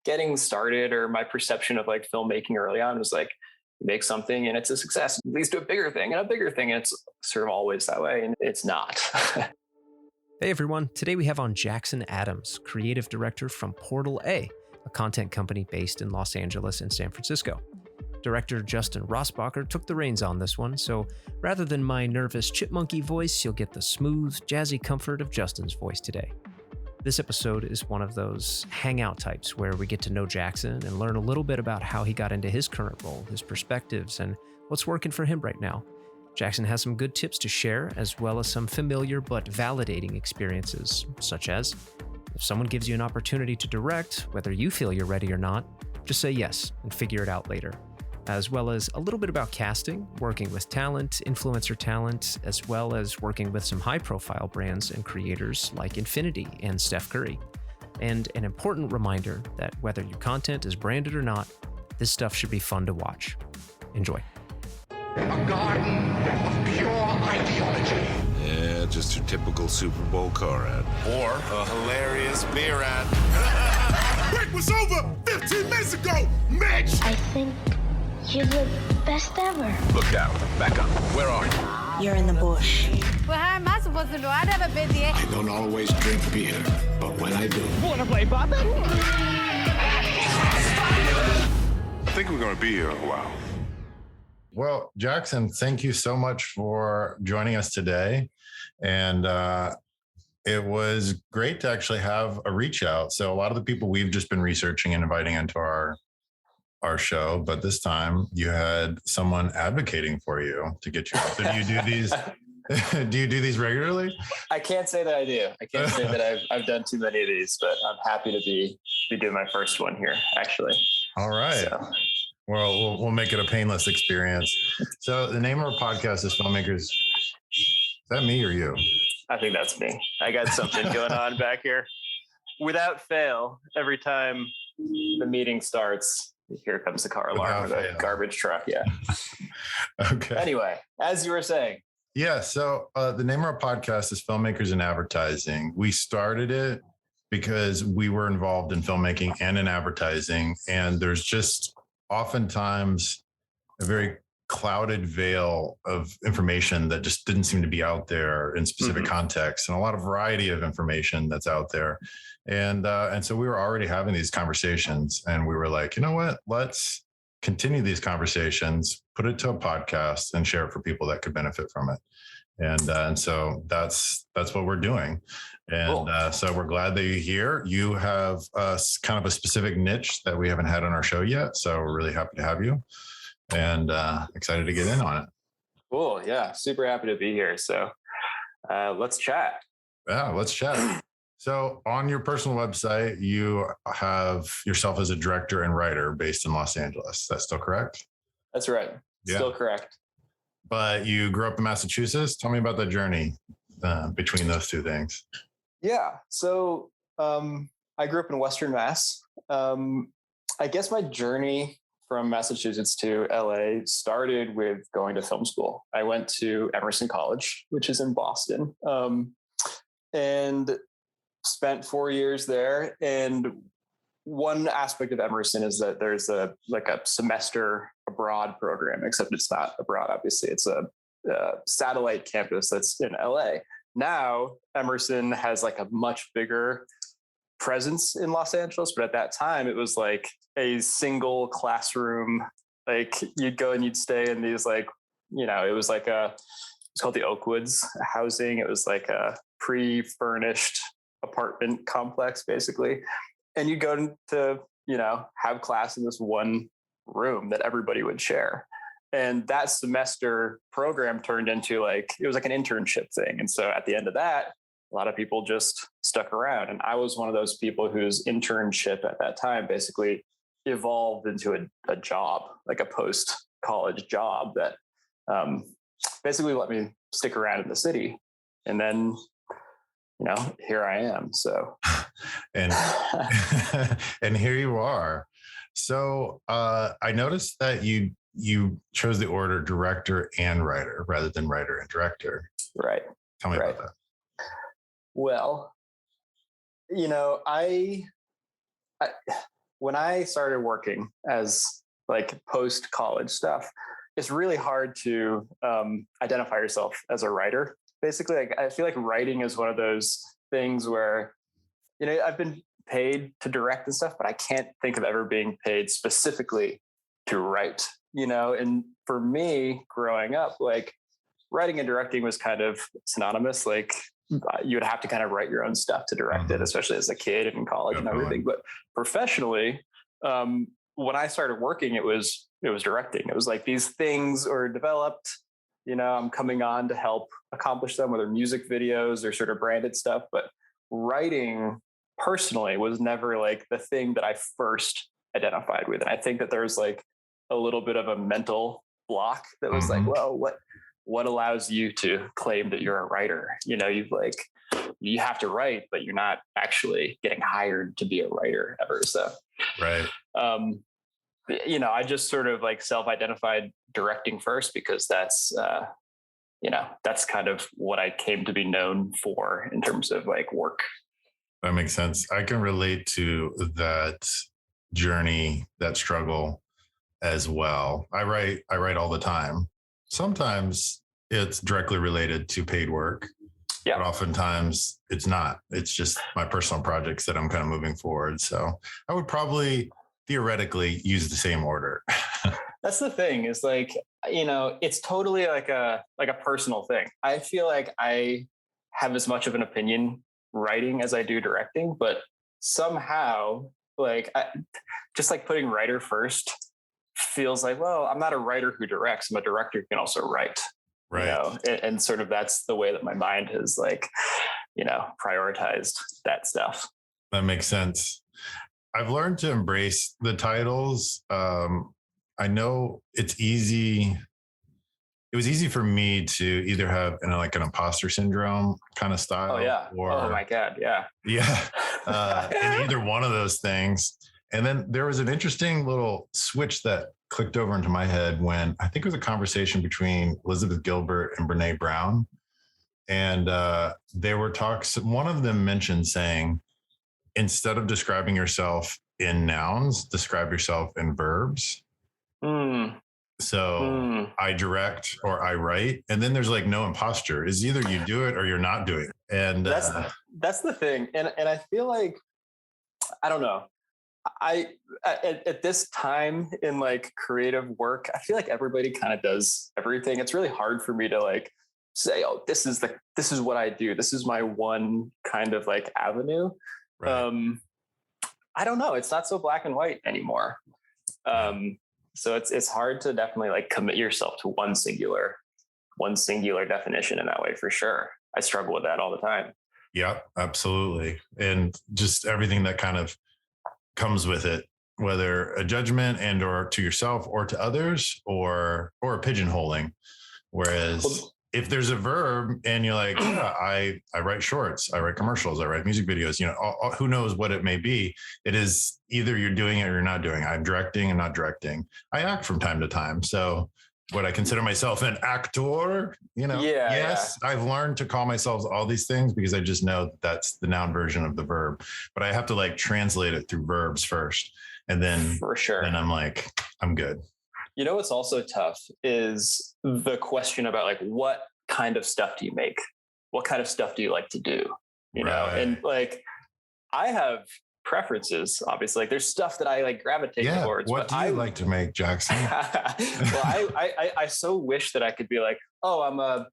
getting started, or my perception of like filmmaking early on was like, you make something and it's a success, it leads to a bigger thing and a bigger thing. And it's sort of always that way. And it's not. Hey everyone, today we have on Jackson Adams, creative director from Portal A content company based in Los Angeles and San Francisco. Director Justin Rossbacher took the reins on this one, so rather than my nervous chipmunky voice, you'll get the smooth, jazzy comfort of Justin's voice today. This episode is one of those hangout types where we get to know Jackson and learn a little bit about how he got into his current role, his perspectives, and what's working for him right now. Jackson has some good tips to share, as well as some familiar but validating experiences, such as if someone gives you an opportunity to direct, whether you feel you're ready or not, just say yes and figure it out later. As well as a little bit about casting, working with talent, influencer talent, as well as working with some high-profile brands and creators like Infiniti and Steph Curry. And an important reminder that whether your content is branded or not, this stuff should be fun to watch. Enjoy. A garden of pure ideology. Yeah, just your typical Super Bowl car ad. Or a hilarious beer ad. Break was over 15 minutes ago, Mitch! I think you're the best ever. Look out. Back up. Where are you? You're in the bush. Well, how am I supposed to do? I've never been there. I don't always drink beer, but when I do... Wanna play Bob? I think we're going to be here a while. Well, Jackson, thank you so much for joining us today. And it was great to actually have a reach out. So a lot of the people we've just been researching and inviting into our show, but this time you had someone advocating for you to get you. So do you do these? Do you do these regularly? I can't say that I do. I can't say that I've done too many of these, but I'm happy to be doing my first one here, actually. All right. So. Well, we'll make it a painless experience. So the name of our podcast is Filmmakers. Is that me or you? I think that's me. I got something going on back here. Without fail, every time the meeting starts, here comes the car alarm or the garbage truck. Yeah. Okay. Anyway, as you were saying. Yeah. So the name of our podcast is Filmmakers in Advertising. We started it because we were involved in filmmaking and in advertising. And there's just oftentimes a very clouded veil of information that just didn't seem to be out there in specific contexts, and a lot of variety of information that's out there. And so we were already having these conversations, and we were like, you know what, let's continue these conversations, put it to a podcast and share it for people that could benefit from it. And so that's what we're doing. And cool. So we're glad that you're here. You have kind of a specific niche that we haven't had on our show yet. So we're really happy to have you and excited to get in on it. Cool. Yeah. Super happy to be here. So let's chat. Yeah, let's chat. So on your personal website, you have yourself as a director and writer based in Los Angeles. That's still correct? That's right. Yeah. Still correct. But you grew up in Massachusetts. Tell me about that journey between those two things. Yeah. So I grew up in Western Mass. I guess my journey from Massachusetts to LA started with going to film school. I went to Emerson College, which is in Boston, and spent 4 years there. And one aspect of Emerson is that there's a semester abroad program, except it's not abroad. Obviously, it's a satellite campus that's in LA. Now, Emerson has like a much bigger presence in Los Angeles, but at that time, it was like a single classroom. Like you'd go and you'd stay in these it was like it's called the Oakwoods housing. It was like a pre-furnished apartment complex, basically. And you go to, have class in this one room that everybody would share. And that semester program turned into it was like an internship thing. And so at the end of that, a lot of people just stuck around. And I was one of those people whose internship at that time basically evolved into a job, like a post-college job that basically let me stick around in the city. And then here I am. So, and and here you are. So I noticed that you chose the order director and writer rather than writer and director. Right. Tell me about that. Well, I when I started working as like post college stuff, it's really hard to identify yourself as a writer. Basically, like I feel like writing is one of those things where, I've been paid to direct and stuff, but I can't think of ever being paid specifically to write, and for me growing up, like writing and directing was kind of synonymous. Like you would have to kind of write your own stuff to direct it, especially as a kid and in college and everything. But professionally, when I started working, it was directing. It was like these things are developed, I'm coming on to help accomplish them, whether music videos or sort of branded stuff. But writing personally was never like the thing that I first identified with. And I think that there's like a little bit of a mental block that was like, well, what allows you to claim that you're a writer? You have to write, but you're not actually getting hired to be a writer ever. So, right. I just sort of like self-identified directing first because that's kind of what I came to be known for in terms of like work. That makes sense. I can relate to that journey, that struggle as well. I write all the time. Sometimes it's directly related to paid work. Yeah. But oftentimes it's not. It's just my personal projects that I'm kind of moving forward. So I would probably theoretically use the same order. That's the thing is like, it's totally like a personal thing. I feel like I have as much of an opinion writing as I do directing, but somehow like just like putting writer first feels like, well, I'm not a writer who directs. I'm a director who can also write. Right. And sort of that's the way that my mind has like, prioritized that stuff. That makes sense. I've learned to embrace the titles. I know it's easy. It was easy for me to either have an imposter syndrome kind of style. Oh yeah. Or, oh my God. Yeah. Yeah. And either one of those things. And then there was an interesting little switch that clicked over into my head when I think it was a conversation between Elizabeth Gilbert and Brene Brown. And they were talks. One of them mentioned saying, instead of describing yourself in nouns, describe yourself in verbs. So I direct or I write, and then there's like no imposter. It's either you do it or you're not doing it. And that's the thing. And I feel like, I don't know. At this time in like creative work, I feel like everybody kind of does everything. It's really hard for me to like say, oh, this is what I do. This is my one kind of like avenue. Right. I don't know. It's not so black and white anymore. So it's hard to definitely like commit yourself to one singular definition in that way, for sure. I struggle with that all the time. Yeah, absolutely. And just everything that kind of comes with it, whether a judgment and or to yourself or to others or a pigeonholing. Whereas if there's a verb and you're like, yeah, I write shorts, I write commercials, I write music videos, who knows what it may be. It is either you're doing it or you're not doing it. I'm directing and not directing. I act from time to time. So would I consider myself an actor? Yes, I've learned to call myself all these things because I just know that's the noun version of the verb, but I have to like translate it through verbs first. And then for sure. Then I'm like, I'm good. What's also tough is the question about like, what kind of stuff do you make? What kind of stuff do you like to do? And like, I have preferences, obviously. Like there's stuff that I like gravitate towards. What do you like to make, Jackson? Well, I so wish that I could be like, oh,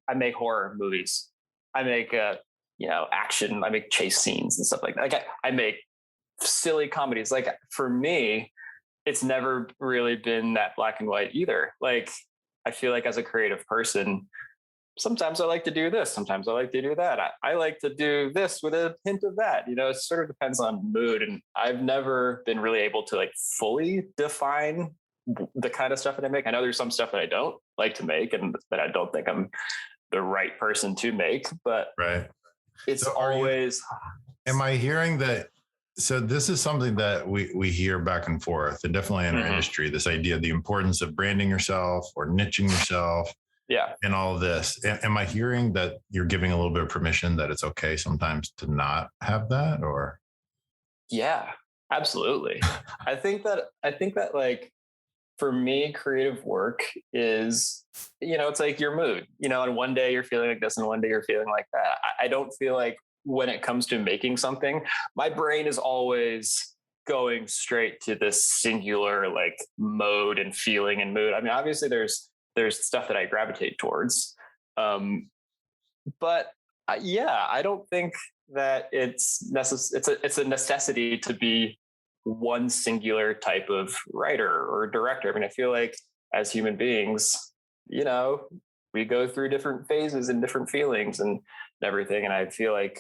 I make horror movies. I make action. I make chase scenes and stuff like that. Like I make silly comedies. Like for me, it's never really been that black and white either. Like I feel like as a creative person, sometimes I like to do this. Sometimes I like to do that. I like to do this with a hint of that. It sort of depends on mood. And I've never been really able to like fully define the kind of stuff that I make. I know there's some stuff that I don't like to make and that I don't think I'm the right person to make, but right. It's so always. Am I hearing that? So this is something that we hear back and forth, and definitely in our industry, this idea of the importance of branding yourself or niching yourself. Yeah. And all of this. Am I hearing that you're giving a little bit of permission that it's okay sometimes to not have that, or? Yeah, Absolutely. I think that like for me, creative work is, it's like your mood, and one day you're feeling like this and one day you're feeling like that. I don't feel like when it comes to making something, my brain is always going straight to this singular like mode and feeling and mood. I mean, obviously there's stuff that I gravitate towards. But yeah, I don't think that it's a necessity to be one singular type of writer or director. I mean, I feel like as human beings, you know, we go through different phases and different feelings and everything. And I feel like,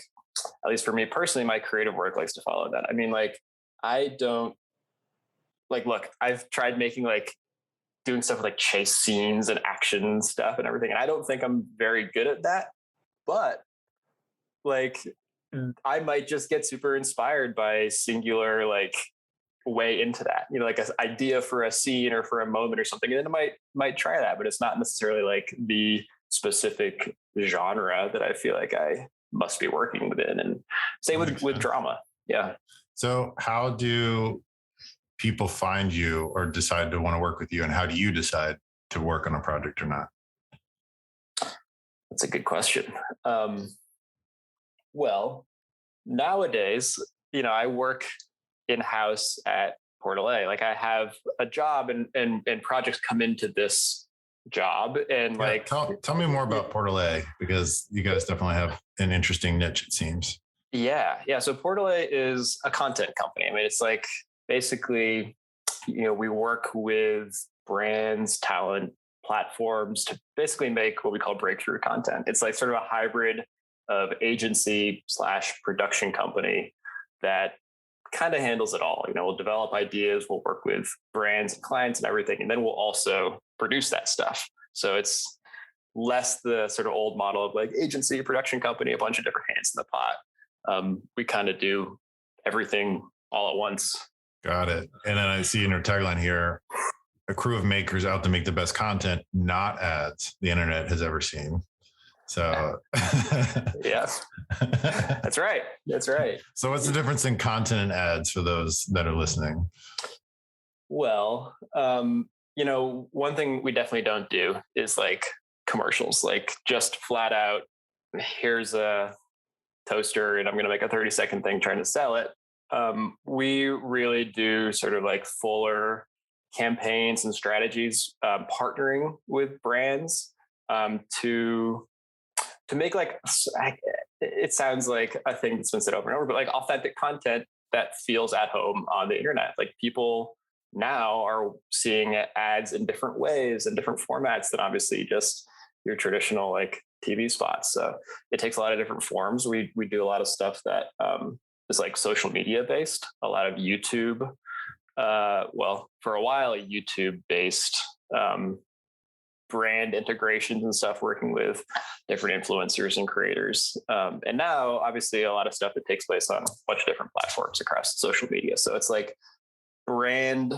at least for me personally, my creative work likes to follow that. I mean, like, I don't like, look, I've tried making like doing stuff with like chase scenes and action stuff and everything. And I don't think I'm very good at that, but like, I might just get super inspired by a singular like way into that, like an idea for a scene or for a moment or something. And then I might try that, but it's not necessarily like the specific genre that I feel like I must be working within. And same with drama. Yeah. So how do people find you or decide to want to work with you? And how do you decide to work on a project or not? That's a good question. Well, nowadays, I work in-house at Portal A. Like, I have a job and projects come into this job. And like, tell me more about Portal A, because you guys definitely have an interesting niche, it seems. Yeah. So Portal A is a content company. I mean, it's like basically, we work with brands, talent, platforms to basically make what we call breakthrough content. It's like sort of a hybrid of agency / production company that kind of handles it all. We'll develop ideas, we'll work with brands and clients and everything, and then we'll also produce that stuff. So it's less the sort of old model of like agency, production company, a bunch of different hands in the pot. We kind of do everything all at once. Got it. And then I see in your tagline here, a crew of makers out to make the best content, not ads, the internet has ever seen. So yeah, that's right. So what's the difference in content and ads for those that are listening? Well, one thing we definitely don't do is like commercials, like just flat out, here's a toaster and I'm going to make a 30-second thing trying to sell it. We really do sort of like fuller campaigns and strategies, partnering with brands to make like, it sounds like a thing that's been said over and over, but like authentic content that feels at home on the internet. Like, people now are seeing ads in different ways and different formats than obviously just your traditional like TV spots. So it takes a lot of different forms. We do a lot of stuff that is like social media based, a lot of YouTube. For a while, YouTube based brand integrations and stuff, working with different influencers and creators. And now obviously a lot of stuff that takes place on a bunch of different platforms across social media. So it's like brand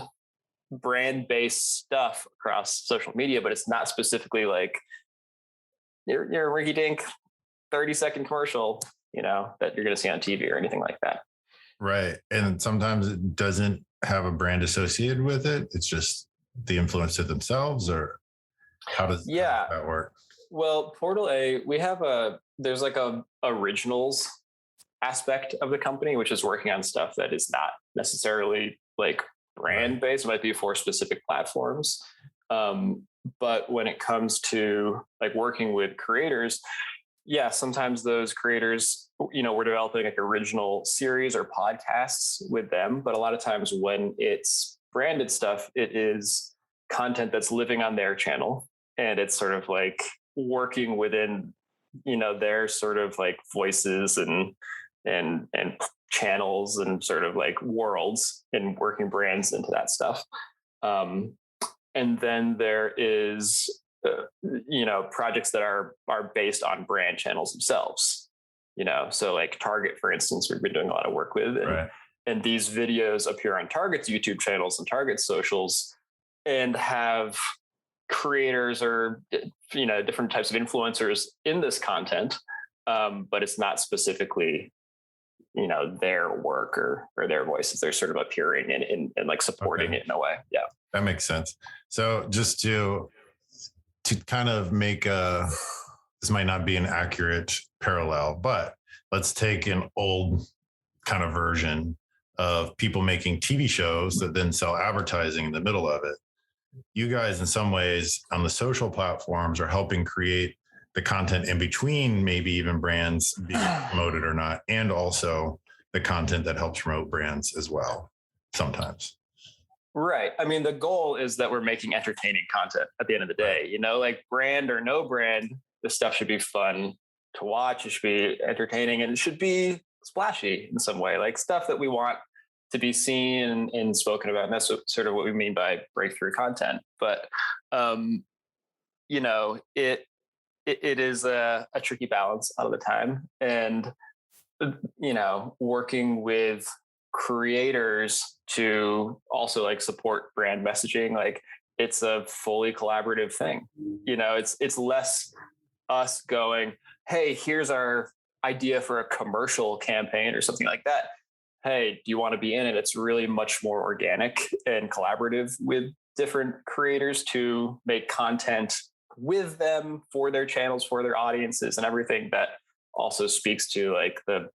based stuff across social media, but it's not specifically like your rinky dink 30-second commercial, that you're going to see on TV or anything like that. Right. And sometimes it doesn't have a brand associated with it. It's just the influencer themselves, or how does that work? Well, Portal A, there's like a originals aspect of the company, which is working on stuff that is not necessarily like brand based. It might be for specific platforms. But when it comes to like working with creators, sometimes those creators, we're developing like original series or podcasts with them. But a lot of times when it's branded stuff, it is content that's living on their channel. And it's sort of like working within, their sort of like voices and channels and sort of like worlds, and working brands into that stuff. And then there is, projects that are based on brand channels themselves, so like Target, for instance, we've been doing a lot of work with, and these videos appear on Target's YouTube channels and Target's socials, and have creators or different types of influencers in this content, but it's not specifically their work or their voices. They're sort of appearing and like supporting it in a way. Yeah. That makes sense. So just to kind of make this might not be an accurate parallel, but let's take an old kind of version of people making TV shows that then sell advertising in the middle of it. You guys, in some ways, on the social platforms are helping create the content in between, maybe even brands being promoted or not, and also the content that helps promote brands as well, sometimes. Right. I mean, the goal is that we're making entertaining content at the end of the day, like brand or no brand, this stuff should be fun to watch. It should be entertaining and it should be splashy in some way, like stuff that we want to be seen and spoken about. And that's sort of what we mean by breakthrough content. But, it is a tricky balance all the time. And, working with creators to also like support brand messaging, like it's a fully collaborative thing. It's less us going, hey, here's our idea for a commercial campaign or something like that. Hey, do you want to be in it? It's really much more organic and collaborative with different creators to make content with them for their channels, for their audiences, and everything that also speaks to like the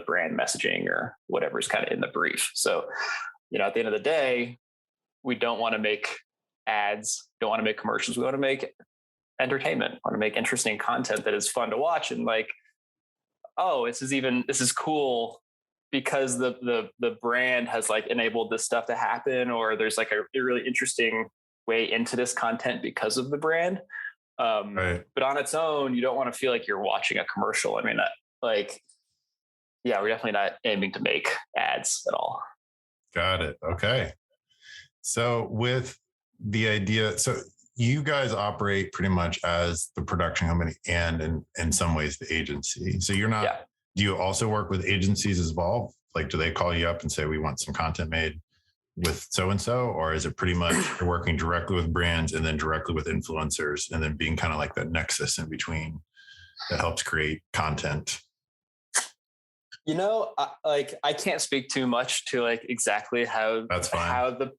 brand messaging or whatever's kind of in the brief. So, at the end of the day, we don't want to make ads, don't want to make commercials. We want to make entertainment, want to make interesting content that is fun to watch. And like, oh, this is cool because the brand has like enabled this stuff to happen, or there's like a really interesting way into this content because of the brand. Right. But on its own, you don't want to feel like you're watching a commercial. I mean, we're definitely not aiming to make ads at all. Got it. Okay. So with the idea, so you guys operate pretty much as the production company and in some ways the agency. So you're not, do you also work with agencies as well? Like, do they call you up and say, we want some content made with so-and-so, or is it pretty much you're working directly with brands and then directly with influencers and then being kind of like that nexus in between that helps create content? I can't speak too much to like exactly how that's fine.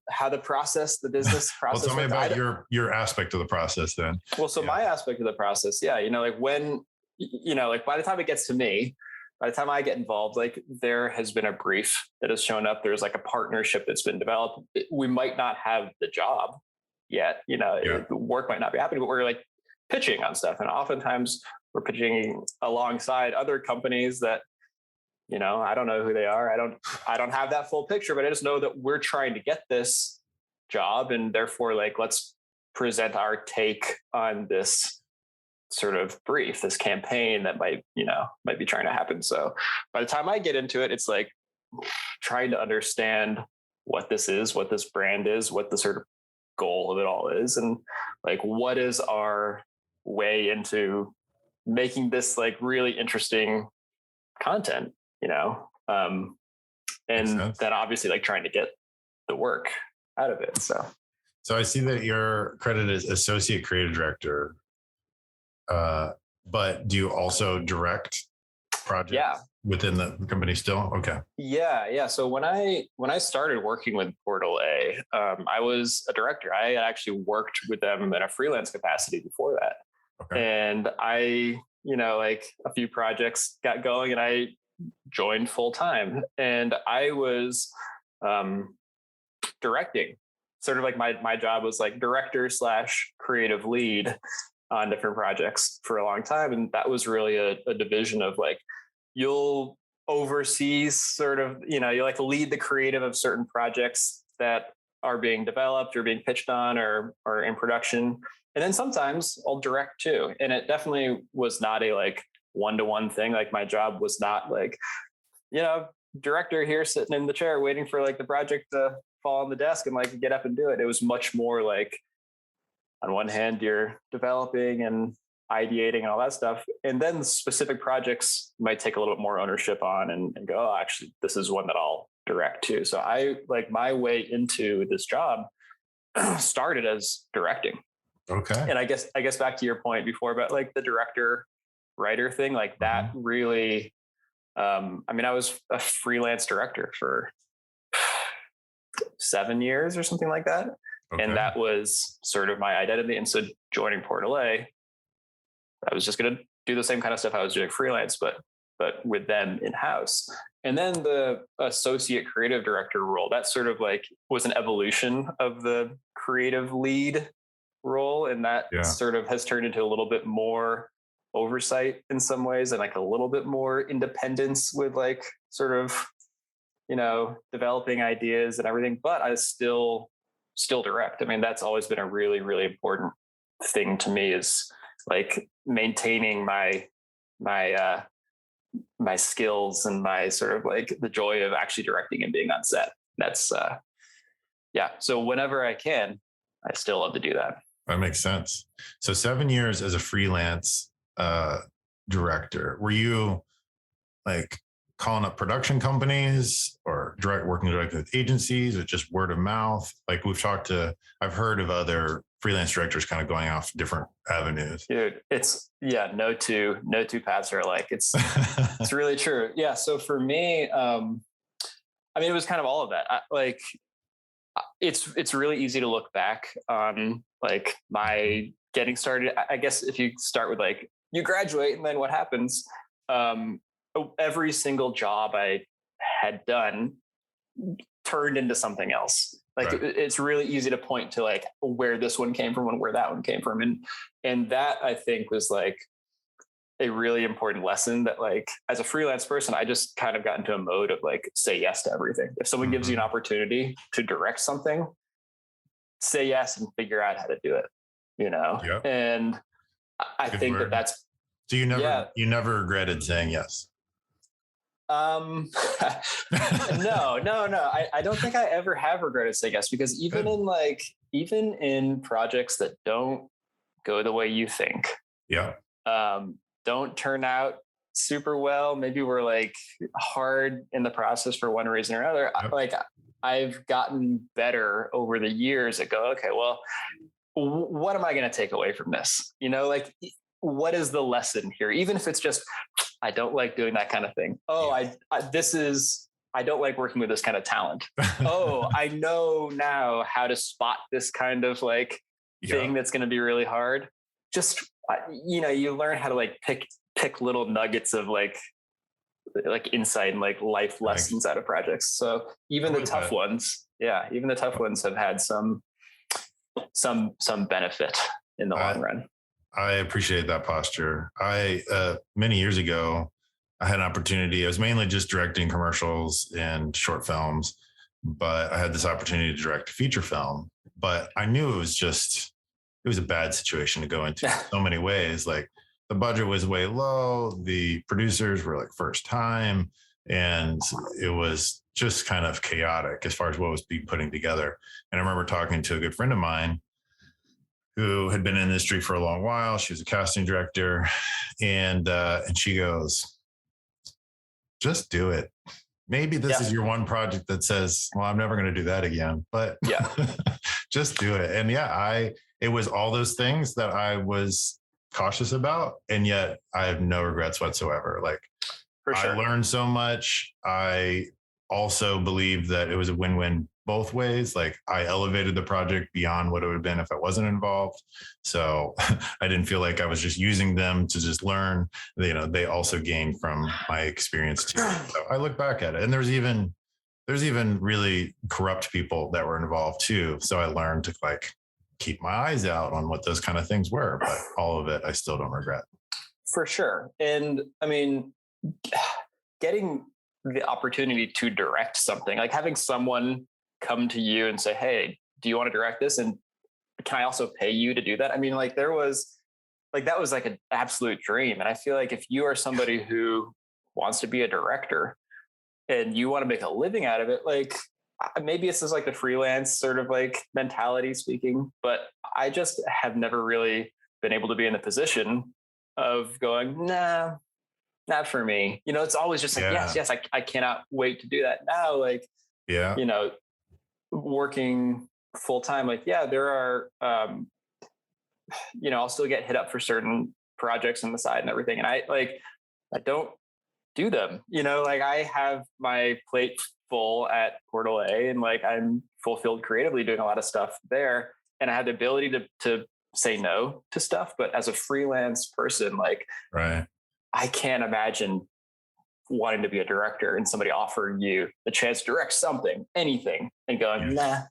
how the process, the business process. Well, tell me about your aspect of the process then. Well, so my aspect of the process, like when, like by the time it gets to me, by the time I get involved, like there has been a brief that has shown up. There's like a partnership that's been developed. We might not have the job yet, the work might not be happening, but we're like pitching on stuff. And oftentimes we're pitching alongside other companies that, I don't know who they are. I don't have that full picture, but I just know that we're trying to get this job. And therefore, like, let's present our take on this sort of brief, this campaign that might be trying to happen. So by the time I get into it, it's like trying to understand what this is, what this brand is, what the sort of goal of it all is. And like, what is our way into making this like really interesting content, and then obviously like trying to get the work out of it. So I see that you're credited as associate creative director. But do you also direct projects within the company still? Okay. Yeah. So when I started working with Portal A, I was a director. I actually worked with them in a freelance capacity before that. Okay. And I, like a few projects got going and I joined full time, and I was directing. Sort of like my job was like director / creative lead on different projects for a long time. And that was really a division of like, you'll oversee sort of, you like lead the creative of certain projects that are being developed or being pitched on or in production. And then sometimes I'll direct too. And it definitely was not a like one-to-one thing. Like my job was not like, director here sitting in the chair waiting for like the project to fall on the desk and like get up and do it. It was much more like, on one hand, you're developing and ideating and all that stuff. And then specific projects might take a little bit more ownership on and go, oh, actually, this is one that I'll direct too. So I like my way into this job started as directing. Okay. And I guess back to your point before about like the director writer thing, like that really I mean, I was a freelance director for 7 years or something like that. Okay. And that was sort of my identity. And so joining Portal A, I was just going to do the same kind of stuff I was doing freelance, but with them in-house. And then the associate creative director role, that sort of like was an evolution of the creative lead role. And that sort of has turned into a little bit more oversight in some ways, and like a little bit more independence with like sort of, you know, developing ideas and everything, but I still direct. I mean, that's always been a really, really important thing to me, is like maintaining my skills and my sort of like the joy of actually directing and being on set. That's so whenever I can, I still love to do that. That makes sense. So 7 years as a freelance director, were you like calling up production companies or working directly with agencies, or just word of mouth? Like I've heard of other freelance directors kind of going off different avenues. Dude, it's no two paths are alike. It's really true. Yeah. So for me, I mean, it was kind of all of that. It's really easy to look back on like my getting started. I guess if you start with like, you graduate and then what happens? Every single job I had done turned into something else. Like it's really easy to point to like where this one came from and where that one came from. And that I think was like a really important lesson, that like as a freelance person, I just kind of got into a mode of like, say yes to everything. If someone gives you an opportunity to direct something, say yes and figure out how to do it, you know? Yep. And I think that's, so you never regretted saying yes? No. I don't think I ever have regretted saying yes, because even in projects that don't go the way you think, don't turn out super well, maybe we're like hard in the process for one reason or another. Like I've gotten better over the years at go, okay, well, what am I going to take away from this? You know, like what is the lesson here? Even if it's just, I don't like doing that kind of thing. Oh, I don't like working with this kind of talent. Oh, I know now how to spot this kind of like thing that's going to be really hard. Just, you know, you learn how to like pick little nuggets of like insight and like life lessons out of projects. So even the tough ones have had some benefit in the long run. I appreciate that posture. Many years ago, I had an opportunity. I was mainly just directing commercials and short films, but I had this opportunity to direct a feature film. But I knew it was a bad situation to go into in so many ways. Like the budget was way low. The producers were like first time, and it was just kind of chaotic as far as what was being putting together. And I remember talking to a good friend of mine who had been in the industry for a long while. She was a casting director, and she goes, just do it. Maybe this is your one project that says, well, I'm never going to do that again, but just do it. And it was all those things that I was cautious about. And yet I have no regrets whatsoever. Like for sure. I learned so much. I also believe that it was a win-win both ways. Like I elevated the project beyond what it would have been if I wasn't involved. So I didn't feel like I was just using them to just learn. You know, they also gained from my experience too. So I look back at it, and there's even really corrupt people that were involved too. So I learned to like keep my eyes out on what those kind of things were, but all of it, I still don't regret. For sure. And I mean, getting the opportunity to direct something, like having someone come to you and say, hey, do you want to direct this? And can I also pay you to do that? I mean, like that was like an absolute dream. And I feel like if you are somebody who wants to be a director and you want to make a living out of it, like maybe it's just like the freelance sort of like mentality speaking, but I just have never really been able to be in the position of going, nah, not for me. You know, it's always just like, yes, I cannot wait to do that now. Like, you know, working full time, like, there are, you know, I'll still get hit up for certain projects on the side and everything. And I don't do them. Like I have my plate full at Portal A, and like I'm fulfilled creatively doing a lot of stuff there. And I had the ability to say no to stuff. But as a freelance person, like Right. I can't imagine wanting to be a director and somebody offering you the chance to direct something, anything, and going, nah,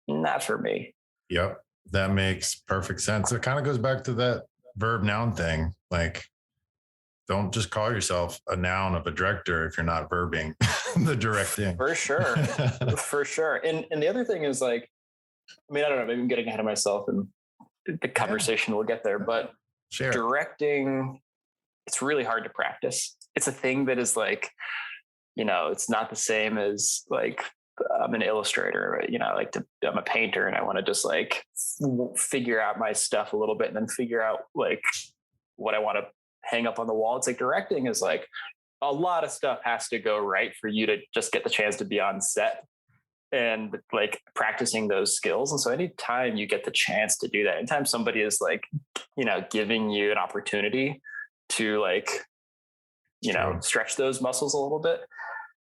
not for me. Yep. That makes perfect sense. It kind of goes back to that verb noun thing. Like, don't just call yourself a noun of a director if you're not verbing the directing. For sure. For sure. And the other thing is like, I mean, I don't know, maybe I'm getting ahead of myself and the conversation will get there, but directing, it's really hard to practice. It's a thing that is like, it's not the same as like, I'm an illustrator, I'm a painter and I want to just like figure out my stuff a little bit and then figure out like what I want to hang up on the wall. It's like directing is like a lot of stuff has to go right for you to just get the chance to be on set and like practicing those skills. And so anytime you get the chance to do that, anytime somebody is like, giving you an opportunity to like, stretch those muscles a little bit,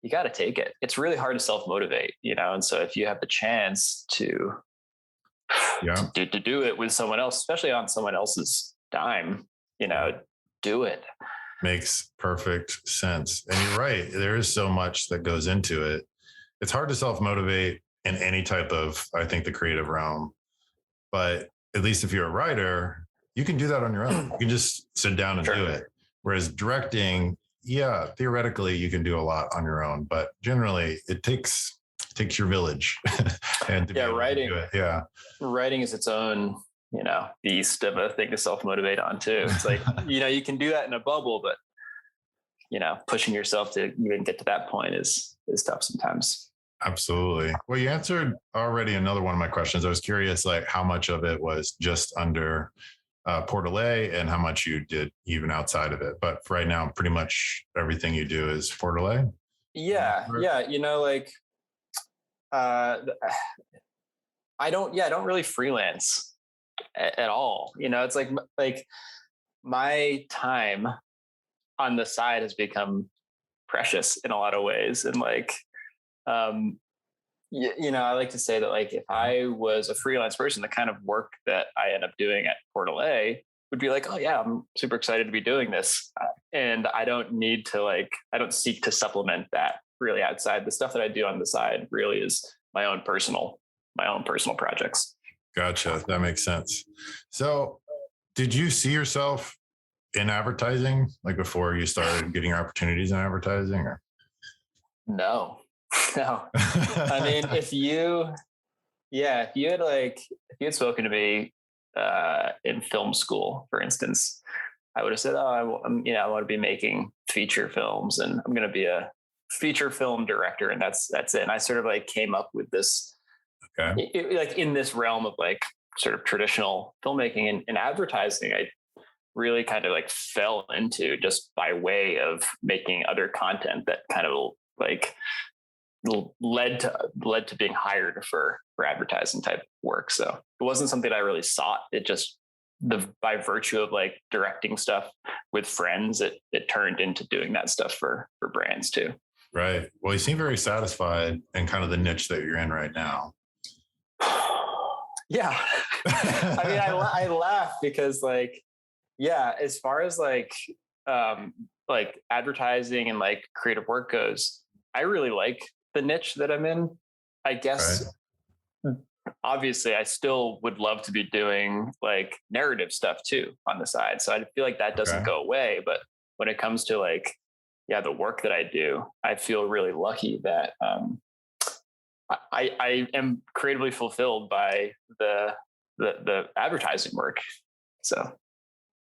you got to take it. It's really hard to self-motivate, and so if you have the chance to do it with someone else, especially on someone else's dime, do it. Makes perfect sense. And you're right. There is so much that goes into it. It's hard to self-motivate in any type of, I think, the creative realm. But at least if you're a writer, you can do that on your own. You can just sit down and do it. Whereas directing, theoretically you can do a lot on your own, but generally it takes your village. And writing, to do it. Yeah. Writing is its own, beast of a thing to self-motivate on too. It's like, you can do that in a bubble, but pushing yourself to even get to that point is tough sometimes. Absolutely. Well, you answered already another one of my questions. I was curious, like how much of it was just under Portal A and how much you did even outside of it. But for right now, pretty much everything you do is Portal A. Yeah. I don't really freelance at all. It's like my time on the side has become precious in a lot of ways. And like, I like to say that like, if I was a freelance person, the kind of work that I end up doing at Portal A would be like, oh yeah, I'm super excited to be doing this. And I don't need to I don't seek to supplement that really outside. The stuff that I do on the side really is my own personal projects. Gotcha. That makes sense. So did you see yourself in advertising like before you started getting opportunities in advertising or? No. I mean, if you had spoken to me in film school, for instance, I would have said, I want to be making feature films and I'm going to be a feature film director. And that's it. And I sort of like came up with this, like in this realm of like sort of traditional filmmaking and advertising, I really kind of like fell into just by way of making other content that kind of like led to being hired for advertising type work. So it wasn't something I really sought. It just by virtue of like directing stuff with friends, it turned into doing that stuff for brands too. Right. Well, you seem very satisfied in kind of the niche that you're in right now. Yeah. I mean, I laugh because like, as far as like advertising and like creative work goes, I really like the niche that I'm in. I guess, obviously I still would love to be doing like narrative stuff too on the side. So I feel like that doesn't go away. But when it comes to like, the work that I do, I feel really lucky that I am creatively fulfilled by the advertising work. So.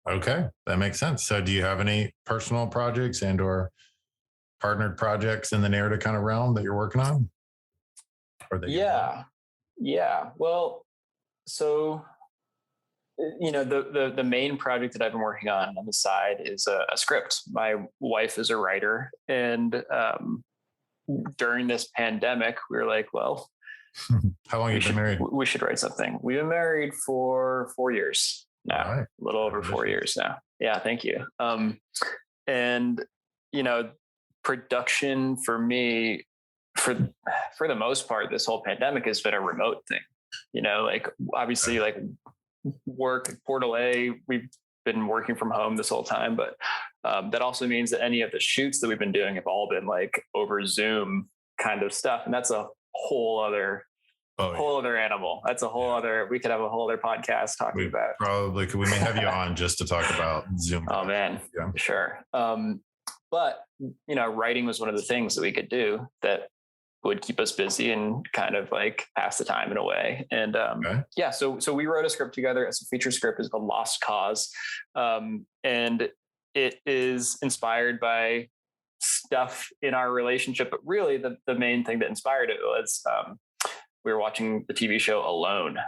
Okay. That makes sense. So do you have any personal projects and or partnered projects in the narrative kind of realm that you're working on? Well, so, the main project that I've been working on the side is a script. My wife is a writer, and during this pandemic, we were like, well, how long have you been married? We should write something. We've been married for 4 years now, a little over 4 years now. Yeah. Thank you. And production for me, for the most part, this whole pandemic has been a remote thing. Like obviously, like work at Portal A, we've been working from home this whole time, but that also means that any of the shoots that we've been doing have all been like over Zoom kind of stuff, and that's a whole other other animal. That's a whole other. We could have a whole other podcast talking about. Probably we may have you on just to talk about Zoom. Oh man, yeah. Sure. But writing was one of the things that we could do that would keep us busy and kind of like pass the time in a way. And so we wrote a script together. It's a feature script. It's called Lost Cause. And it is inspired by stuff in our relationship. But really the main thing that inspired it was we were watching the TV show Alone.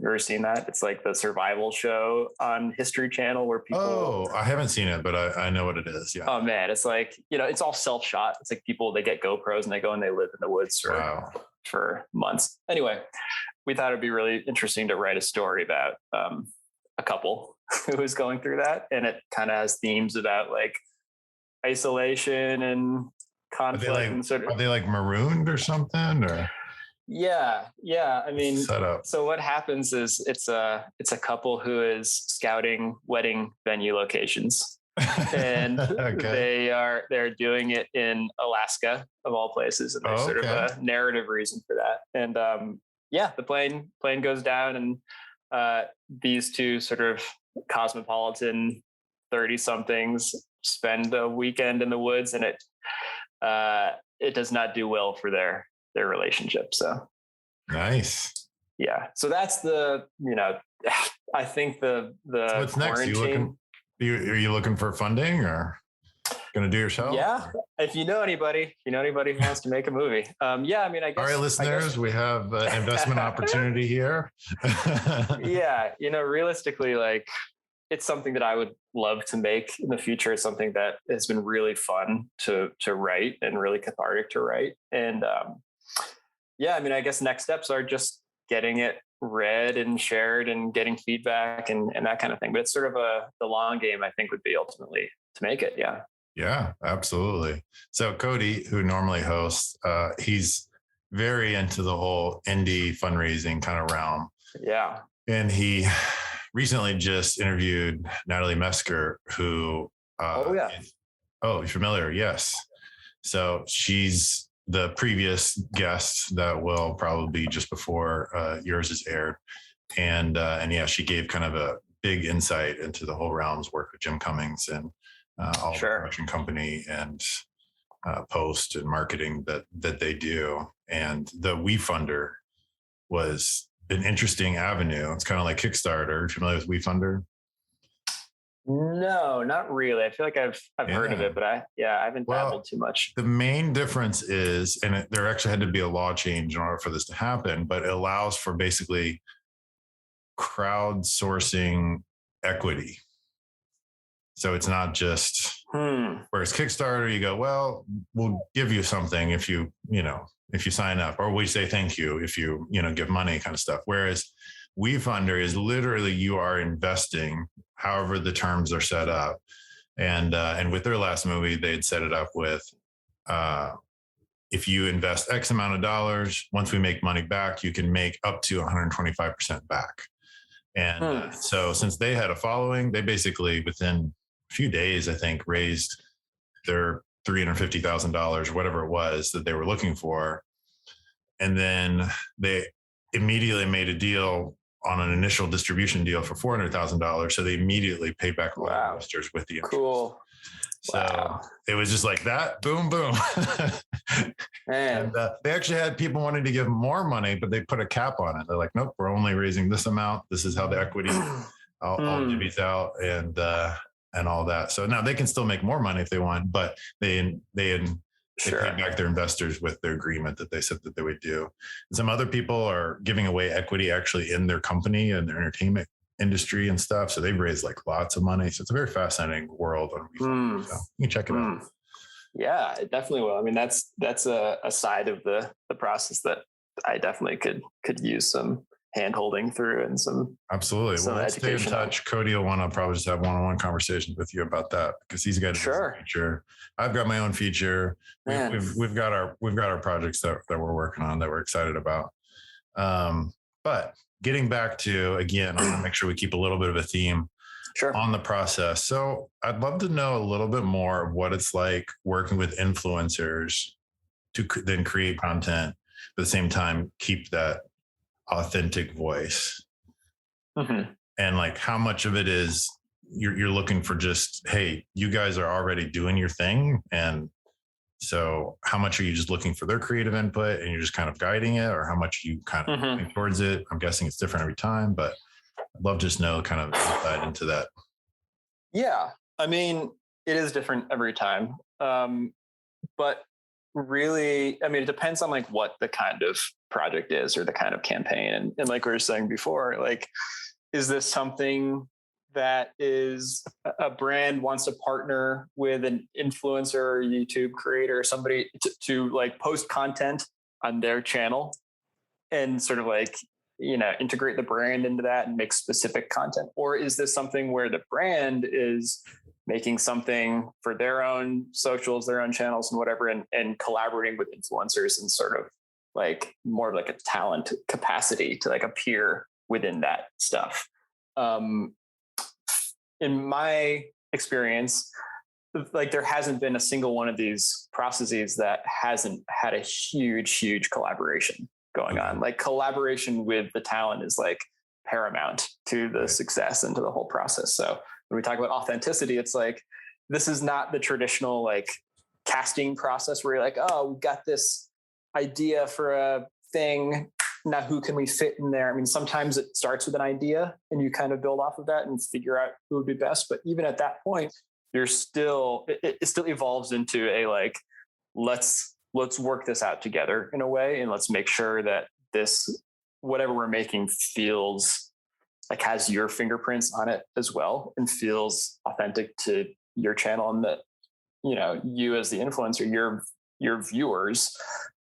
You ever seen that? It's like the survival show on History Channel where people... Oh, I haven't seen it, but I know what it is. Yeah. Oh man, it's like, it's all self-shot. It's like people, they get GoPros and they go and they live in the woods for months. Anyway, we thought it'd be really interesting to write a story about a couple who was going through that. And it kind of has themes about like isolation and conflict. Are they like marooned or something, or... Yeah. I mean, so what happens is it's a couple who is scouting wedding venue locations, and they're doing it in Alaska of all places. And there's sort of a narrative reason for that. And the plane goes down, and these two sort of cosmopolitan 30 somethings spend a weekend in the woods, and it does not do well for their relationship. So nice. Yeah. So that's I think the so what's next? Are you looking for funding, or gonna do yourself? Yeah. Or? If you know anybody who wants to make a movie. I mean, I guess. All right, listeners, we have an investment opportunity here. Yeah. Realistically, like it's something that I would love to make in the future. It's something that has been really fun to write and really cathartic to write. And, I mean, I guess next steps are just getting it read and shared and getting feedback and that kind of thing. But it's sort of the long game, I think, would be ultimately to make it. Yeah. Yeah, absolutely. So Cody, who normally hosts, he's very into the whole indie fundraising kind of realm. Yeah. And he recently just interviewed Natalie Mesker, who, you're familiar? Yes. So she's the previous guest that will probably be just before yours is aired. And she gave kind of a big insight into the whole realms work with Jim Cummings and all the production company and post and marketing that they do. And the WeFunder was an interesting avenue. It's kind of like Kickstarter. Are you familiar with WeFunder? No, not really. I feel like I've heard of it, but I haven't dabbled too much. The main difference is, and there actually had to be a law change in order for this to happen, but it allows for basically crowdsourcing equity. So it's not just, whereas Kickstarter, you go, well, we'll give you something if you sign up, or we say thank you if you give money kind of stuff. Whereas WeFunder is literally you are investing however the terms are set up. And with their last movie, they had set it up with, if you invest X amount of dollars, once we make money back, you can make up to 125% back. And so since they had a following, they basically within a few days, I think, raised their $350,000 or whatever it was that they were looking for. And then they immediately made a deal on an initial distribution deal for $400,000. So they immediately paid back all the investors with the interest. Cool. So it was just like that, boom, boom. And they actually had people wanting to give more money, but they put a cap on it. They're like, nope, we're only raising this amount. This is how the equity all divvies out and all that. So now they can still make more money if they want, but they paid back their investors with their agreement that they said that they would do. And some other people are giving away equity actually in their company and their entertainment industry and stuff. So they've raised like lots of money. So it's a very fascinating world on WeFunder. So you can check it out. Yeah, it definitely will. I mean, that's a side of the process that I definitely could use some hand holding through and Absolutely. some Well, let's stay in education. touch. Cody will want to probably just have one-on-one conversations with you about that because he's got his feature. I've got my own feature. We've got our projects that we're working on that we're excited about. But getting back to, again, I want to make sure we keep a little bit of a theme on the process. So I'd love to know a little bit more of what it's like working with influencers to then create content, but at the same time, keep that authentic voice. And like how much of it is you're looking for just, hey, you guys are already doing your thing. And so how much are you just looking for their creative input and you're just kind of guiding it, or how much you kind of think towards it? I'm guessing it's different every time, but I'd love to just know kind of insight into that. Yeah. I mean, it is different every time. But really, I mean, it depends on like what the kind of project is or the kind of campaign. And like we were saying before, like, is this something that is a brand wants to partner with an influencer or YouTube creator or somebody to like post content on their channel and sort of like, integrate the brand into that and make specific content? Or is this something where the brand is making something for their own socials, their own channels and whatever, and collaborating with influencers and sort of like more of like a talent capacity to like appear within that stuff? In my experience, like there hasn't been a single one of these processes that hasn't had a huge collaboration going on. Like collaboration with the talent is like paramount to the success and to the whole process. So when we talk about authenticity, it's like, this is not the traditional like casting process where you're like, oh, we've got this idea for a thing. Now, who can we fit in there? I mean, sometimes it starts with an idea and you kind of build off of that and figure out who would be best. But even at that point, it still evolves into a like, let's work this out together in a way. And let's make sure that this, whatever we're making feels like has your fingerprints on it as well and feels authentic to your channel. And that, you as the influencer, your viewers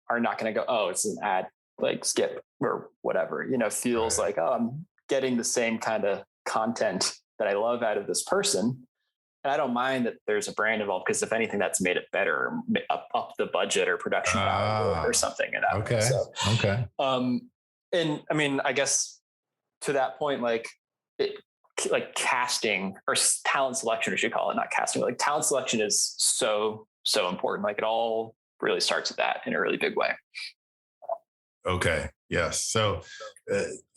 are not going to go, oh, it's an ad, like skip or whatever, feels like, oh, I'm getting the same kind of content that I love out of this person. And I don't mind that there's a brand involved because if anything, that's made it better, up the budget or production value or something. In that way. So, and I mean, I guess to that point, like casting or talent selection, we should call it, not casting, but like talent selection is so important. Like it all really starts with that in a really big way. Okay. Yes. So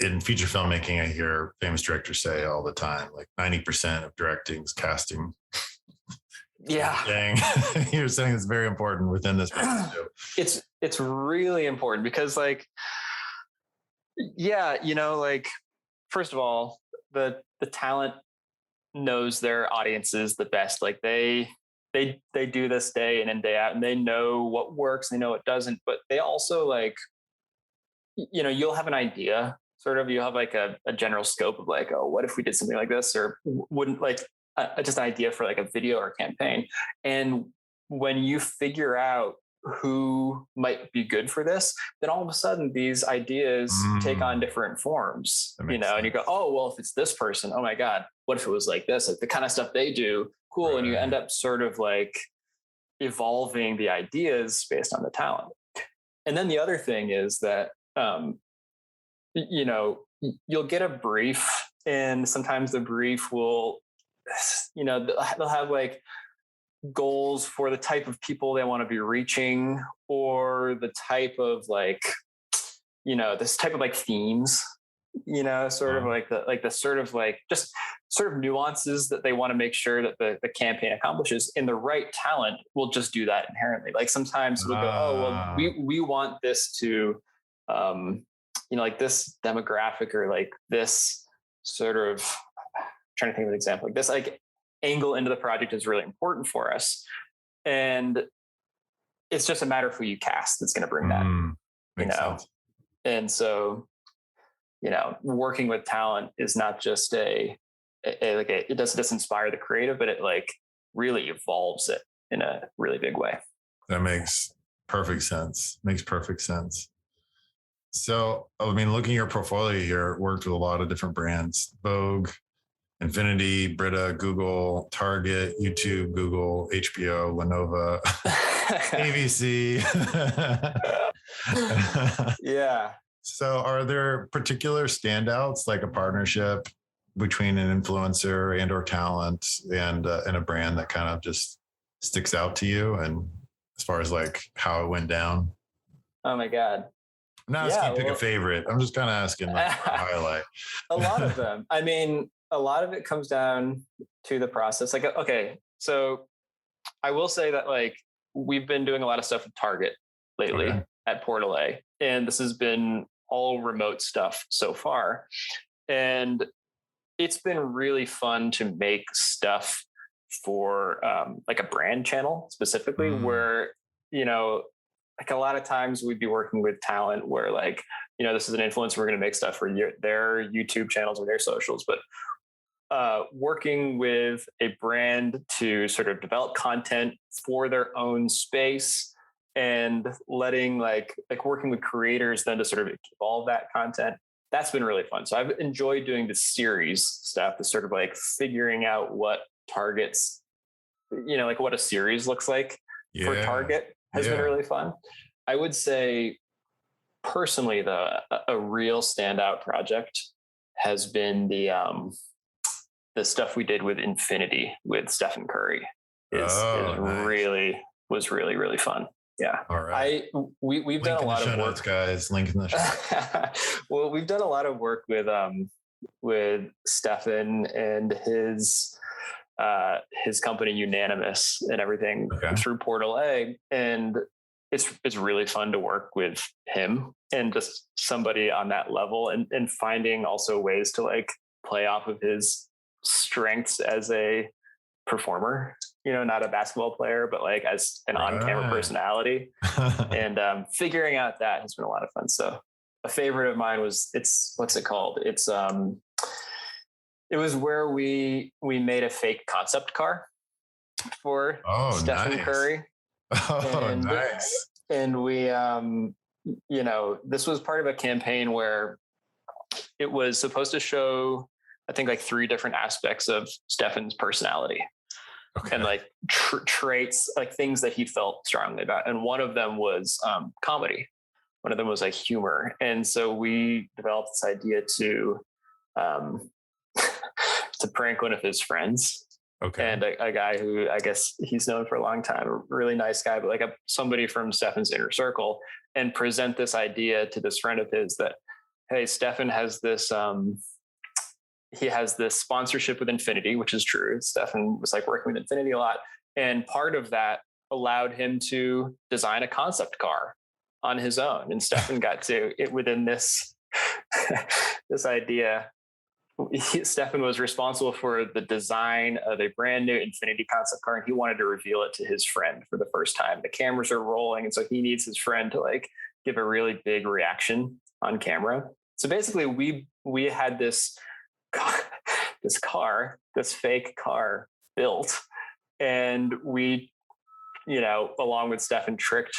in feature filmmaking, I hear famous directors say all the time, like 90% of directing is casting. Yeah. You're saying it's very important within this business too. It's really important because like, yeah, like first of all, the talent knows their audiences the best. Like they do this day in and day out and they know what works, they know what doesn't, but they also like, you'll have an idea, sort of, you have like a general scope of like, oh, what if we did something like this, or wouldn't like just an idea for like a video or campaign. And when you figure out who might be good for this, then all of a sudden these ideas take on different forms, and you go, oh, well, if it's this person, oh my God, what if it was like this, like the kind of stuff they do, cool. Right. And you end up sort of like evolving the ideas based on the talent. And then the other thing is that, you'll get a brief and sometimes the brief will, they'll have like goals for the type of people they want to be reaching or the type of like, this type of like themes, sort of like the sort of like just sort of nuances that they want to make sure that the campaign accomplishes. And the right talent will just do that inherently. Like sometimes we'll go, oh, well, we want this to, like this demographic or like this sort of, I'm trying to think of an example, like this like angle into the project is really important for us. And it's just a matter of who you cast that's going to bring that, sense. And so, working with talent is not just it doesn't just inspire the creative, but it like really evolves it in a really big way. That makes perfect sense. So, I mean, looking at your portfolio here, worked with a lot of different brands: Vogue, Infiniti, Brita, Google, Target, YouTube, Google, HBO, Lenovo, ABC. Yeah. So, are there particular standouts, like a partnership between an influencer and or talent and a brand that kind of just sticks out to you, and as far as like how it went down? Oh my God. I'm not asking you to pick a favorite. I'm just kind of asking like a highlight. A lot of them. I mean, a lot of it comes down to the process. Like, okay, so I will say that like we've been doing a lot of stuff with Target lately at Portal A, and this has been all remote stuff so far. And it's been really fun to make stuff for like a brand channel specifically, where, you know, like a lot of times we'd be working with talent where like, you know, this is an influencer, we're going to make stuff for their YouTube channels or their socials, but working with a brand to sort of develop content for their own space and letting like working with creators then to sort of evolve that content. That's been really fun. So I've enjoyed doing the series stuff, the sort of like figuring out what targets, you know, like what a series looks like for Target has been really fun. I would say personally, a real standout project has been the stuff we did with Infiniti with Stephan Curry. Was really fun. Yeah. All right. We've done a lot of work, notes, guys. Link in the show. Well, we've done a lot of work with Stephan and his company Unanimous and everything through Portal A, and it's really fun to work with him and just somebody on that level, and finding also ways to like play off of his strengths as a performer, you know, not a basketball player, but like as an on-camera personality, and figuring out that has been a lot of fun. So a favorite of mine was what's it called? It was where we made a fake concept car for Stephan Curry. Nice. And we, you know, this was part of a campaign where it was supposed to show, I think, like 3 different aspects of Stephan's personality. And like traits, like things that he felt strongly about. And one of them was comedy. One of them was like humor. And so we developed this idea to to prank one of his friends. And a guy who I guess he's known for a long time, a really nice guy, but like somebody from Stephan's inner circle, and present this idea to this friend of his that, hey, Stephan has this, he has this sponsorship with Infiniti, which is true. Stephan was like working with Infiniti a lot. And part of that allowed him to design a concept car on his own. And Stephan got to it within this, this idea. Stephan was responsible for the design of a brand new Infiniti concept car, and he wanted to reveal it to his friend for the first time. The cameras are rolling, and so he needs his friend to like give a really big reaction on camera. So basically, we had this fake car built, and we, you know, along with Stephan, tricked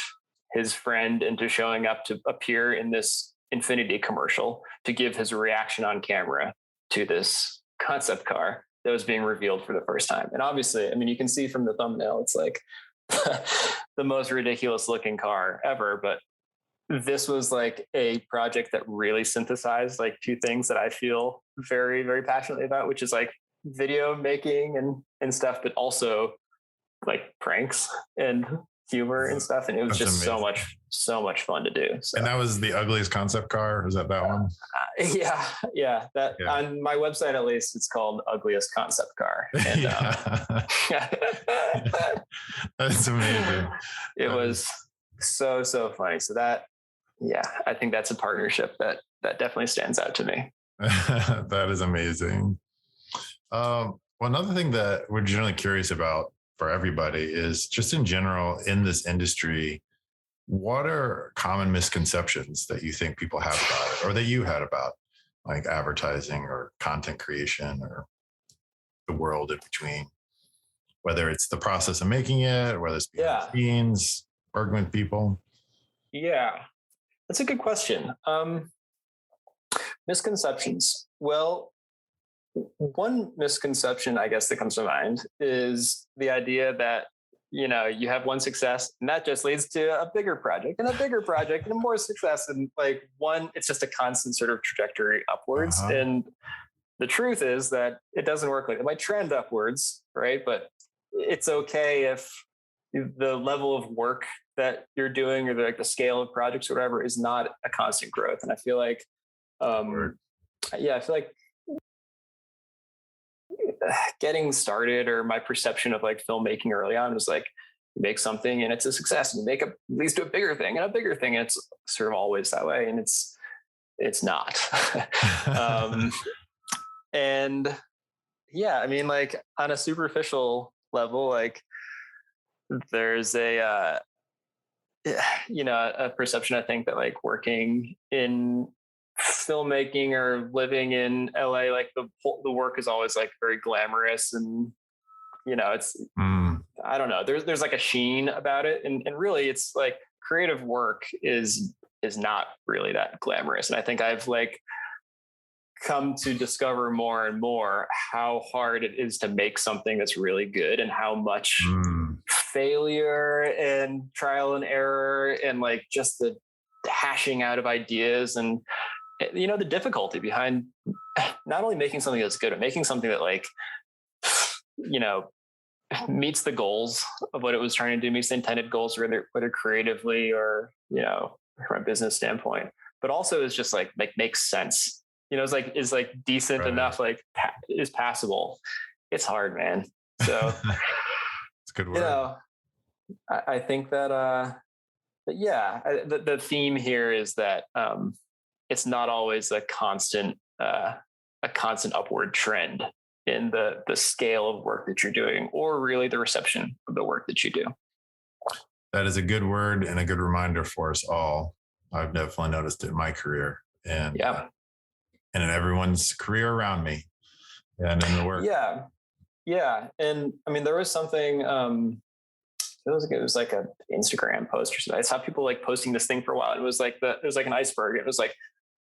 his friend into showing up to appear in this Infiniti commercial to give his reaction on camera to this concept car that was being revealed for the first time. And obviously, I mean, you can see from the thumbnail, it's like the most ridiculous looking car ever. But this was like a project that really synthesized like 2 things that I feel very, very passionately about, which is like video making and stuff, but also like pranks and humor and stuff. And it was just amazing. so much fun to do. So. And that was the ugliest concept car. Was that one? Yeah. On my website, at least, it's called Ugliest Concept Car. And, that's amazing. It was so funny. So that, I think that's a partnership that definitely stands out to me. That is amazing. Well, another thing that we're generally curious about for everybody is just in general in this industry, what are common misconceptions that you think people have about it, or that you had about like advertising or content creation or the world in between, whether it's the process of making it or whether it's behind the scenes, working with people? Yeah. That's a good question. Misconceptions. Well, one misconception, I guess, that comes to mind is the idea that, you have one success and that just leads to a bigger project and a bigger project and more success. And like it's just a constant sort of trajectory upwards. Uh-huh. And the truth is that it doesn't work like that. It might trend upwards, right? But it's okay if the level of work that you're doing or the scale of projects or whatever is not a constant growth. And I feel like, I feel like getting started, or my perception of like filmmaking early on, was like, you make something and it's a success, and you make leads to a bigger thing and a bigger thing. And it's sort of always that way. And it's not. And yeah, I mean, like on a superficial level, like there's a perception, I think, that like working in filmmaking or living in LA, like the work is always like very glamorous, and it's I don't know, there's like a sheen about it, and really it's like creative work is not really that glamorous. And I think I've like come to discover more and more how hard it is to make something that's really good, and how much failure and trial and error and like just the hashing out of ideas, and the difficulty behind not only making something that's good, but making something that like meets the goals of what it was trying to do, meets the intended goals, whether creatively or from a business standpoint, but also is just like makes sense. Is like decent enough, like is passable. It's hard, man. So it's a good word. I think that, the theme here is that it's not always a constant upward trend in the scale of work that you're doing, or really the reception of the work that you do. That is a good word and a good reminder for us all. I've definitely noticed it in my career, and in everyone's career around me, and in the work. Yeah. And I mean, there was something, it was like an Instagram post or something. I saw people like posting this thing for a while. It was like an iceberg. It was like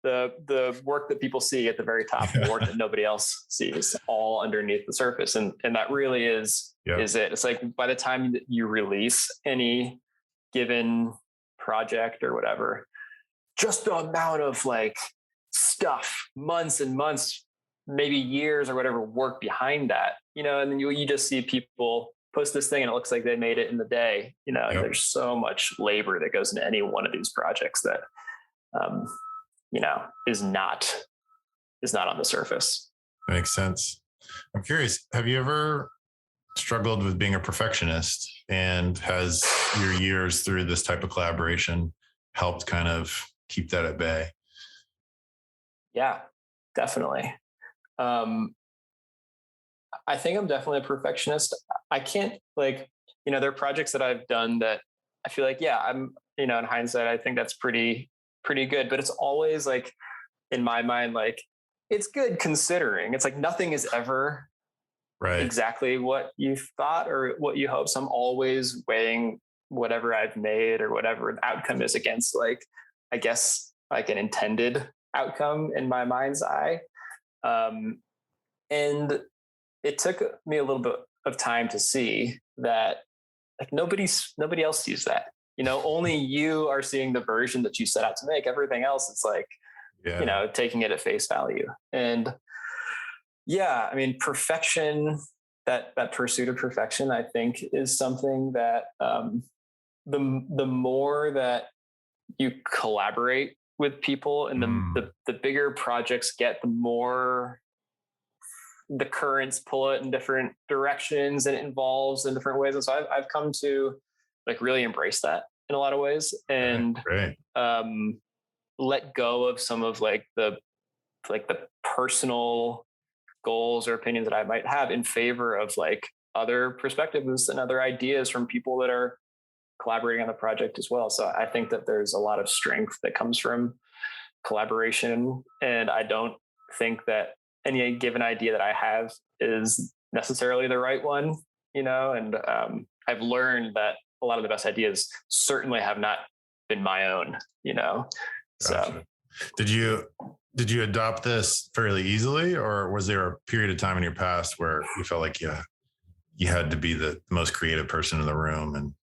the work that people see at the very top, the work that nobody else sees, all underneath the surface. And that really is it. It's like by the time that you release any given project or whatever, just the amount of like stuff, months and months, maybe years or whatever, work behind that, and then you just see people post this thing and it looks like they made it in the day, There's so much labor that goes into any one of these projects that, is not on the surface. Makes sense. I'm curious, have you ever struggled with being a perfectionist, and has your years through this type of collaboration helped kind of keep that at bay? Yeah, definitely. I think I'm definitely a perfectionist. I can't there are projects that I've done that I feel like, I'm, in hindsight, I think that's pretty good, but it's always like in my mind, like it's good considering. It's like nothing is ever exactly what you thought or what you hope. So I'm always weighing whatever I've made or whatever the outcome is against, like, I guess, like an intended outcome in my mind's eye. And it took me a little bit of time to see that like nobody else sees that, only you are seeing the version that you set out to make. Everything else, it's like, taking it at face value. And I mean, perfection, that pursuit of perfection, I think is something that, the more that you collaborate with people and the bigger projects get, the more the currents pull it in different directions and it involves in different ways. And so I've come to like really embrace that in a lot of ways, and let go of some of like the personal goals or opinions that I might have in favor of like other perspectives and other ideas from people that are collaborating on the project as well. So I think that there's a lot of strength that comes from collaboration, and I don't think that any given idea that I have is necessarily the right one, and I've learned that a lot of the best ideas certainly have not been my own, Gotcha. So. Did you adopt this fairly easily, or was there a period of time in your past where you felt like you had to be the most creative person in the room, and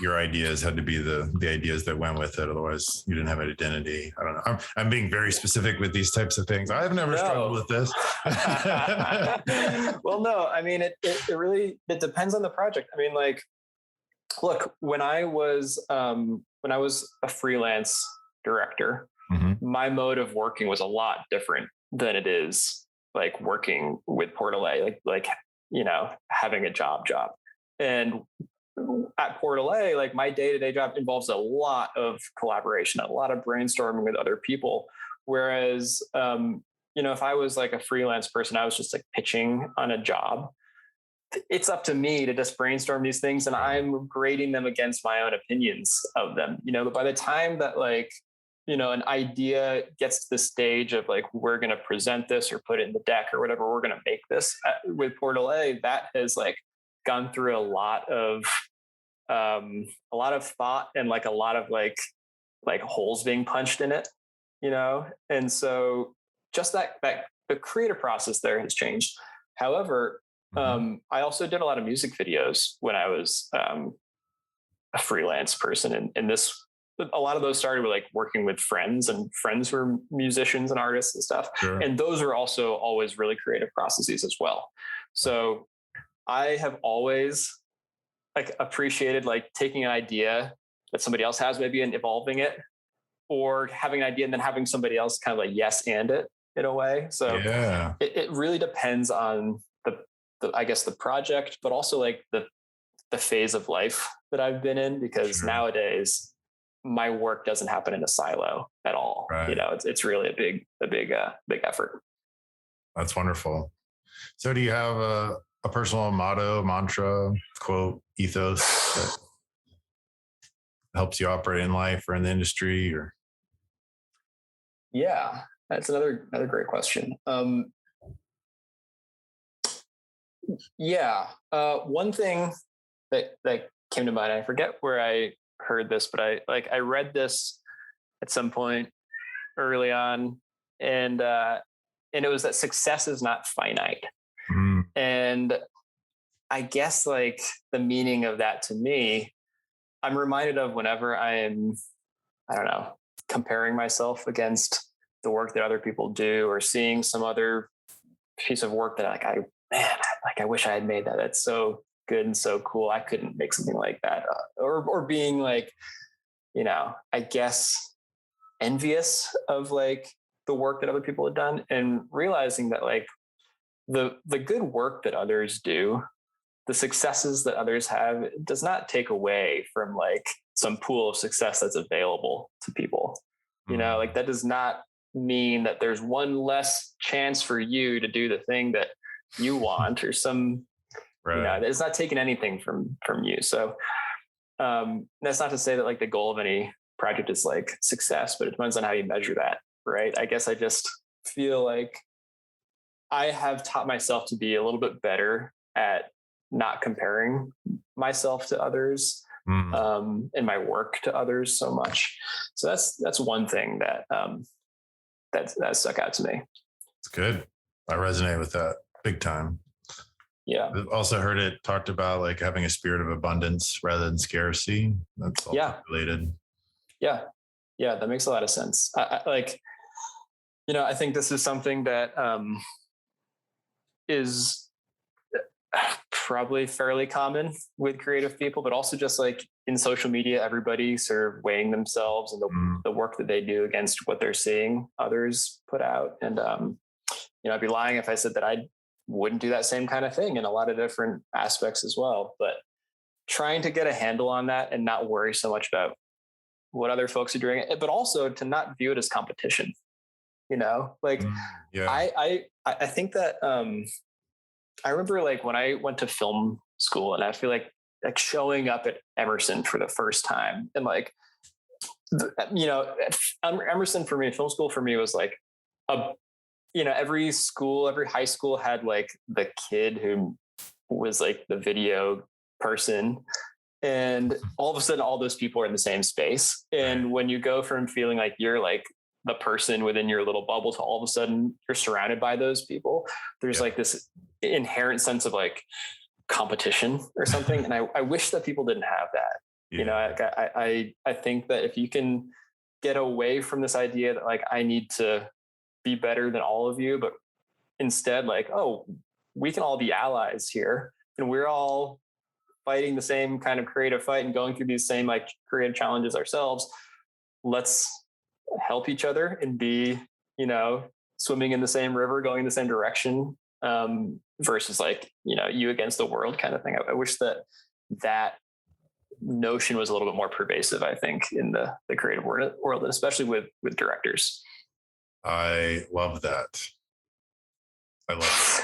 your ideas had to be the ideas that went with it? Otherwise, you didn't have an identity. I don't know. I'm being very specific with these types of things. I've never struggled with this. Well, no, I mean, it really depends on the project. I mean, like, look, when I was a freelance director, my mode of working was a lot different than it is like working with Portal A, like having a job. And at Portal A, like my day-to-day job involves a lot of collaboration, a lot of brainstorming with other people. Whereas, if I was like a freelance person, I was just like pitching on a job. It's up to me to just brainstorm these things, and I'm grading them against my own opinions of them. But by the time that like, an idea gets to the stage of like, we're going to present this or put it in the deck or whatever, we're going to make this with Portal A, that has like gone through a lot of thought and like a lot of like holes being punched in it, and so just that the creative process there has changed. However, I also did a lot of music videos when I was a freelance person, and a lot of those started with like working with friends, and friends were musicians and artists and stuff. Sure. And those are also always really creative processes as well. So I have always like appreciated like taking an idea that somebody else has maybe and evolving it, or having an idea and then having somebody else kind of like yes and it in a way. So it really depends on I guess the project, but also like the phase of life that I've been in, because nowadays my work doesn't happen in a silo at all. Right. It's really a big effort. That's wonderful. So do you have a personal motto, mantra, quote, ethos that helps you operate in life or in the industry? Or yeah, that's another great question. One thing that came to mind, I forget where I heard this, but I read this at some point early on, and it was that success is not finite. And I guess like the meaning of that to me, I'm reminded of whenever I am, I don't know, comparing myself against the work that other people do, or seeing some other piece of work that I wish I had made that. That's so good and so cool. I couldn't make something like that. Or being like, I guess envious of like the work that other people had done, and realizing that like the good work that others do, the successes that others have, does not take away from like some pool of success that's available to people. Like that does not mean that there's one less chance for you to do the thing that you want, or some, it's not taking anything from you. So that's not to say that like the goal of any project is like success, but it depends on how you measure that. Right. I guess I just feel like I have taught myself to be a little bit better at not comparing myself to others, and my work to others so much. So that's one thing that stuck out to me. It's good. I resonate with that big time. Yeah. I've also heard it talked about like having a spirit of abundance rather than scarcity. That's all related. Yeah. Yeah. That makes a lot of sense. I think this is something that is probably fairly common with creative people, but also just like in social media, everybody sort of weighing themselves and the work that they do against what they're seeing others put out. And, I'd be lying if I said that I wouldn't do that same kind of thing in a lot of different aspects as well. But trying to get a handle on that and not worry so much about what other folks are doing, but also to not view it as competition. I think that I remember like when I went to film school, and I feel like showing up at Emerson for the first time, and like, Emerson for me, film school for me was like every high school had like the kid who was like the video person, And all of a sudden, all those people are in the same space. And when you go from feeling like you're like the person within your little bubble to all of a sudden you're surrounded by those people, there's like this inherent sense of like competition or something. And I wish that people didn't have that. You know, I think that if you can get away from this idea that like, I need to be better than all of you, but instead like, oh, we can all be allies here and we're all fighting the same kind of creative fight and going through these same like creative challenges ourselves. Let's help each other and be, you know, swimming in the same river, going in the same direction, versus like, you know, you against the world kind of thing. I wish that notion was a little bit more pervasive, I think, in the creative world, and especially with directors. I love that. I love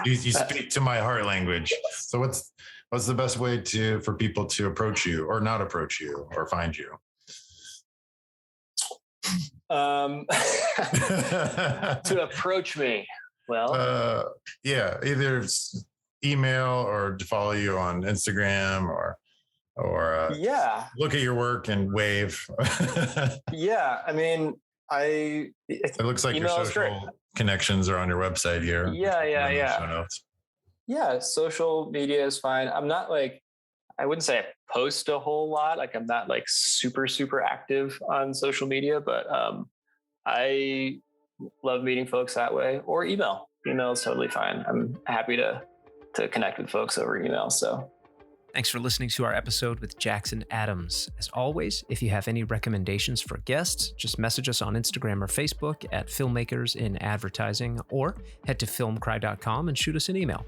it. You speak to my heart language. So what's the best way for people to approach you or not approach you or find you? To approach me. Well, either email or to follow you on Instagram or look at your work and wave. Yeah. I mean, it looks like your social connections are on your website here. Yeah. Social media is fine. I'm not like, I wouldn't say I post a whole lot. Like I'm not like super, super active on social media, but I love meeting folks that way, or email. Email is totally fine. I'm happy to connect with folks over email. So thanks for listening to our episode with Jackson Adams. As always, if you have any recommendations for guests, just message us on Instagram or Facebook at Filmmakers in Advertising, or head to filmcry.com and shoot us an email.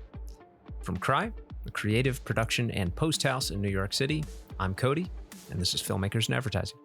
From Cry, the creative production and post house in New York City, I'm Cody, and this is Filmmakers in Advertising.